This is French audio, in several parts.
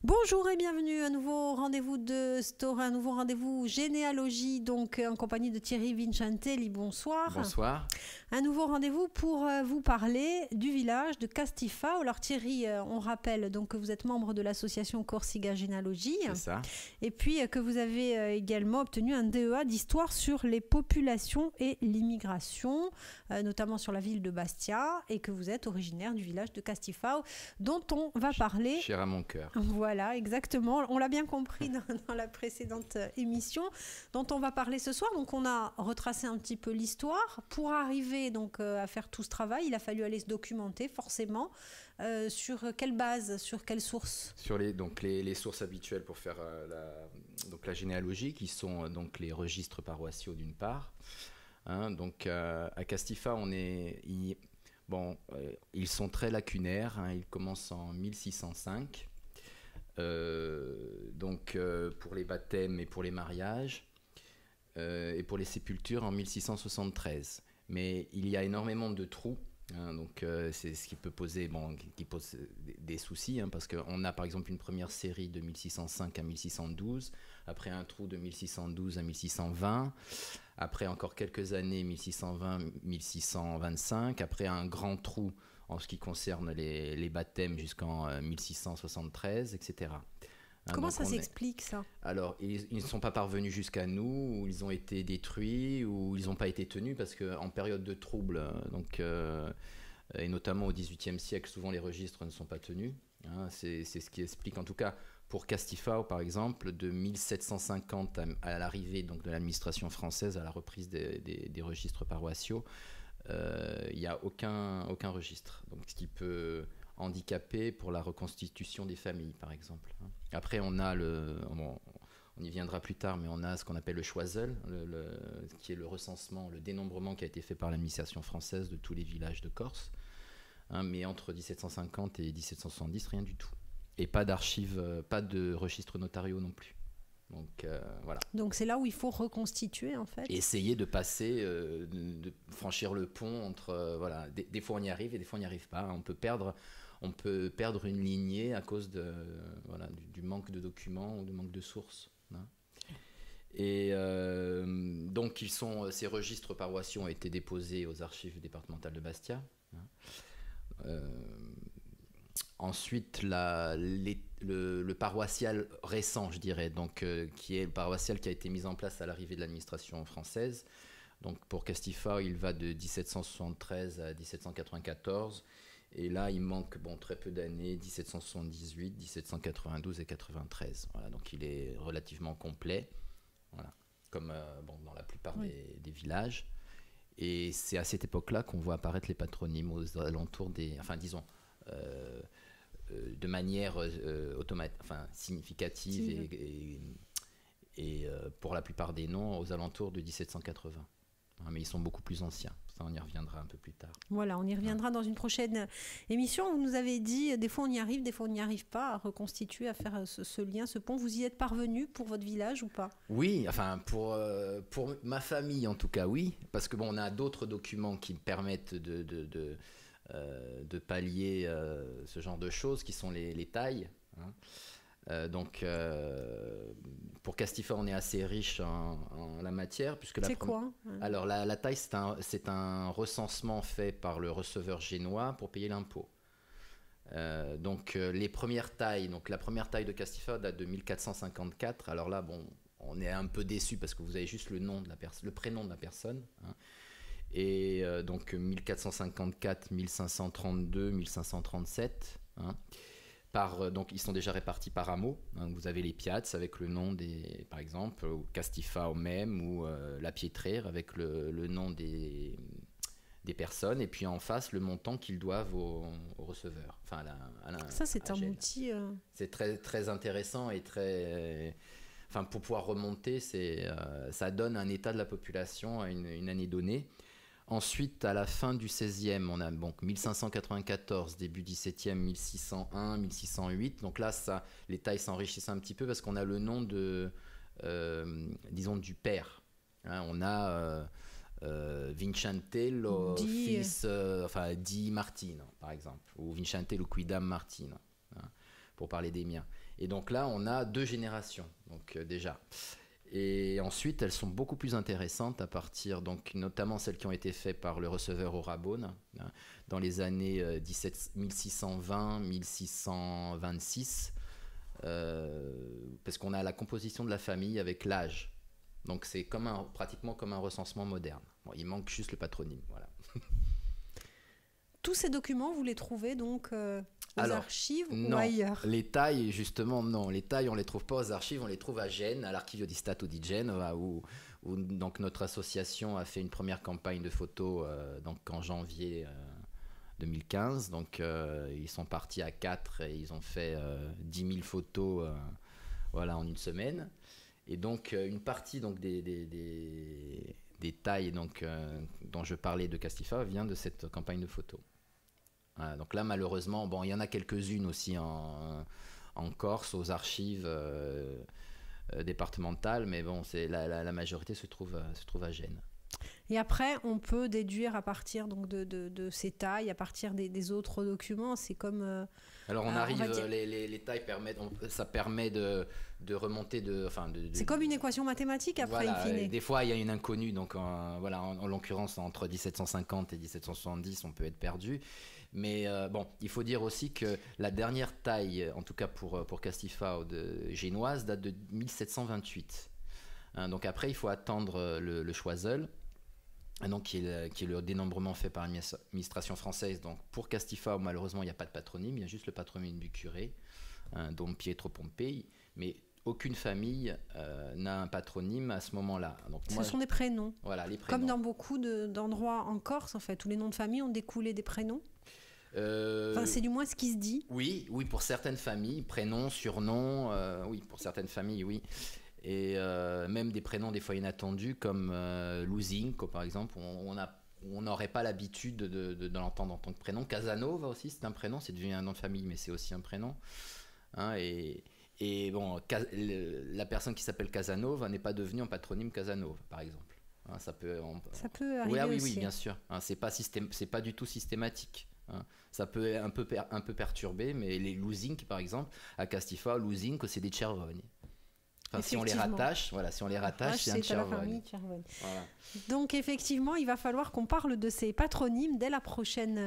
Bonjour et bienvenue à un nouveau rendez-vous de Story, un nouveau rendez-vous généalogie, donc en compagnie de Thierry Vincentelli. Bonsoir. Bonsoir. Un nouveau rendez-vous pour vous parler du village de Castifao. Alors Thierry, on rappelle donc que vous êtes membre de l'association Corsica Généalogie. C'est ça. Et puis que vous avez également obtenu un DEA d'histoire sur les populations et l'immigration, notamment sur la ville de Bastia, et que vous êtes originaire du village de Castifao, dont on va parler. Cher à mon cœur. Voilà, exactement. On l'a bien compris dans la précédente émission dont on va parler ce soir. Donc, on a retracé un petit peu l'histoire. Pour arriver donc à faire tout ce travail, il a fallu aller se documenter forcément. Sur quelle base, sur quelle source? Sur les sources habituelles pour faire la généalogie, qui sont donc les registres paroissiaux d'une part. Donc à Castifa, ils sont très lacunaires. Ils commencent en 1605. Pour les baptêmes et pour les mariages, et pour les sépultures en 1673. Mais il y a énormément de trous, c'est ce qui peut poser, qui pose des soucis, parce qu'on a par exemple une première série de 1605 à 1612, après un trou de 1612 à 1620, après encore quelques années 1620-1625, après un grand trou en ce qui concerne les baptêmes jusqu'en 1673, etc. Comment ça s'explique, ça? Alors, ils ne sont pas parvenus jusqu'à nous, ou ils ont été détruits, ou ils n'ont pas été tenus, parce qu'en période de trouble, et notamment au XVIIIe siècle, souvent les registres ne sont pas tenus. C'est ce qui explique, en tout cas, pour Castifao, par exemple, de 1750 à l'arrivée donc, de l'administration française, à la reprise des registres paroissiaux, il n'y a aucun registre. Donc, ce qui peut handicaper pour la reconstitution des familles, par exemple. Après, on a on y viendra plus tard, mais on a ce qu'on appelle le Choiseul, qui est le recensement, le dénombrement qui a été fait par l'administration française de tous les villages de Corse. Mais entre 1750 et 1770, rien du tout. Et pas d'archives, pas de registres notariaux non plus. Donc voilà. Donc c'est là où il faut reconstituer en fait. Et essayer de passer, de franchir le pont entre voilà. Des fois on y arrive et des fois on n'y arrive pas. On peut perdre une lignée à cause du manque de documents ou du manque de sources. Et donc ces registres paroissiaux ont été déposés aux archives départementales de Bastia. Ensuite, le paroissial récent, je dirais, donc, qui est le paroissial qui a été mis en place à l'arrivée de l'administration française. Donc, pour Castifao, il va de 1773 à 1794. Et là, il manque très peu d'années, 1778, 1792 et 93. Voilà, donc, il est relativement complet, voilà, comme dans la plupart des villages. Et c'est à cette époque-là qu'on voit apparaître les patronymes aux alentours de manière significative et pour la plupart des noms aux alentours de 1780. Mais ils sont beaucoup plus anciens. Ça, on y reviendra un peu plus tard. Voilà, on y reviendra dans une prochaine émission. Vous nous avez dit, des fois on y arrive, des fois on n'y arrive pas à reconstituer, à faire ce lien, ce pont. Vous y êtes parvenu pour votre village ou pas? Oui, enfin pour ma famille en tout cas, oui. Parce que on a d'autres documents qui permettent de pallier ce genre de choses qui sont les tailles. Pour Castifao, on est assez riche en la matière. C'est quoi? Alors la taille, c'est un recensement fait par le receveur génois pour payer l'impôt. Les premières tailles, donc la première taille de Castifao date de 1454. Alors là, on est un peu déçu parce que vous avez juste le prénom de la personne. Et donc 1454, 1532, 1537. Donc ils sont déjà répartis par hameaux. Vous avez les piazza avec le nom par exemple, ou Castifao même, ou la Pietrère avec le nom des personnes, et puis en face le montant qu'ils doivent au receveur. Ça c'est un outil. C'est très très intéressant et très. Pour pouvoir remonter, ça donne un état de la population à une année donnée. Ensuite, à la fin du XVIe, on a 1594, début XVIIe, 1601, 1608. Donc là, les tailles s'enrichissent un petit peu parce qu'on a le nom disons, du père. On a Vincentello, fils, di Martino, par exemple, ou Vincentello Quidam Martino. pour parler des miens. Et donc là, on a 2 générations, donc déjà. Et ensuite, elles sont beaucoup plus intéressantes à partir, donc notamment celles qui ont été faites par le receveur Orabone, hein, dans les années 1620-1626, parce qu'on a la composition de la famille avec l'âge. Donc c'est pratiquement comme un recensement moderne. Bon, il manque juste le patronyme, voilà. Tous ces documents, vous les trouvez donc aux archives non, ou ailleurs? Les tailles, justement, non. Les tailles, on ne les trouve pas aux archives, on les trouve à Gênes, à l'Archivio di Stato di Genova, où donc, notre association a fait une première campagne de photos donc, en janvier 2015. Donc, ils sont partis à 4 et ils ont fait 10 000 photos voilà, en une semaine. Et donc, une partie donc, des tailles donc, dont je parlais de Castifa vient de cette campagne de photos. Voilà, donc là, malheureusement, bon, il y en a quelques-unes aussi en Corse, aux archives départementales, mais bon, la majorité se trouve à Gênes. Et après, on peut déduire à partir donc, de ces tailles, à partir des autres documents. C'est comme... Alors, on arrive, les tailles ça permet de remonter c'est comme une équation mathématique après, voilà, in fine. Des fois, il y a une inconnue, donc voilà, en l'occurrence, entre 1750 et 1770, on peut être perdu. Mais bon, il faut dire aussi que la dernière taille, en tout cas pour Castifao génoise, date de 1728. Hein, donc après, il faut attendre le Choiseul, donc qui est le dénombrement fait par l'administration française. Donc pour Castifao, malheureusement, il n'y a pas de patronyme, il y a juste le patronyme du curé, Dom Pietro Pompei, mais aucune famille n'a un patronyme à ce moment-là. Donc, ce sont des prénoms. Voilà, les prénoms. Comme dans beaucoup d'endroits en Corse, en fait, tous les noms de famille ont découlé des prénoms. Enfin, c'est du moins ce qui se dit. Oui, pour certaines familles, prénoms, surnoms, oui, pour certaines familles, oui. Et même des prénoms des fois inattendus, comme Luzinco, par exemple, on n'aurait pas l'habitude de l'entendre en tant que prénom. Casanova aussi, c'est un prénom, c'est devenu un nom de famille, mais c'est aussi un prénom. Hein, et bon, la personne qui s'appelle Casanova n'est pas devenue en patronyme Casanova, par exemple. Hein, ça peut arriver oui, aussi. Oui, bien sûr. Hein, c'est pas du tout systématique. Hein. Ça peut un peu perturber, mais les Luzinc, par exemple, à Castifao, Luzinc, c'est des Cervoni. Enfin, si on les rattache, c'est un Cervoni. Voilà. Donc effectivement, il va falloir qu'on parle de ces patronymes dès la prochaine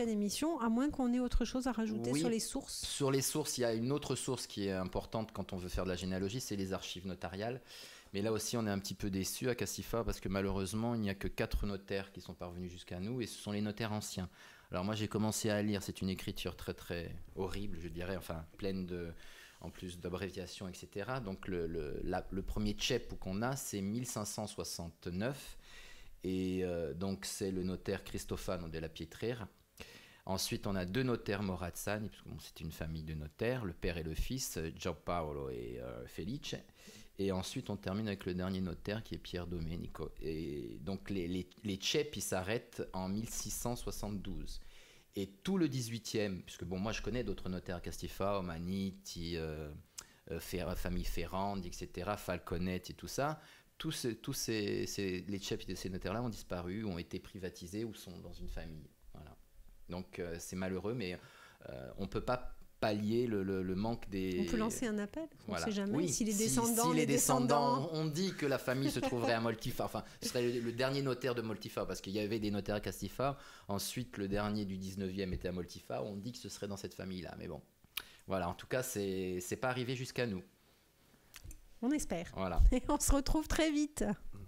émission, à moins qu'on ait autre chose à rajouter sur les sources. Sur les sources, il y a une autre source qui est importante quand on veut faire de la généalogie, c'est les archives notariales. Mais là aussi, on est un petit peu déçus à Castifao parce que malheureusement, il n'y a que 4 notaires qui sont parvenus jusqu'à nous et ce sont les notaires anciens. Alors moi, j'ai commencé à lire, c'est une écriture très très horrible, je dirais, enfin pleine en plus d'abréviations, etc. Donc le premier CEP qu'on a, c'est 1569 et donc c'est le notaire Cristofano della Pietrera. Ensuite, on a 2 notaires Morazzani, parce que bon, c'est une famille de notaires, le père et le fils, Giampaolo et Felice. Et ensuite, on termine avec le dernier notaire qui est Pier Domenico. Et donc, les CEP, ils s'arrêtent en 1672. Et tout le 18e, puisque bon, moi je connais d'autres notaires à Castifao, Maniti, famille Ferrandi, etc., Falconetti et tout ça, les CEP de ces notaires-là ont disparu, ont été privatisés ou sont dans une famille. Voilà. Donc c'est malheureux, mais on ne peut pas pallier le manque des... On peut lancer un appel, on ne sait jamais. Oui, si les descendants on dit que la famille se trouverait à Moltifa, enfin ce serait le dernier notaire de Moltifa, parce qu'il y avait des notaires à Castifao, ensuite le dernier du 19e était à Moltifa, on dit que ce serait dans cette famille-là, mais bon, voilà, en tout cas c'est pas arrivé jusqu'à nous. On espère. Voilà. Et on se retrouve très vite.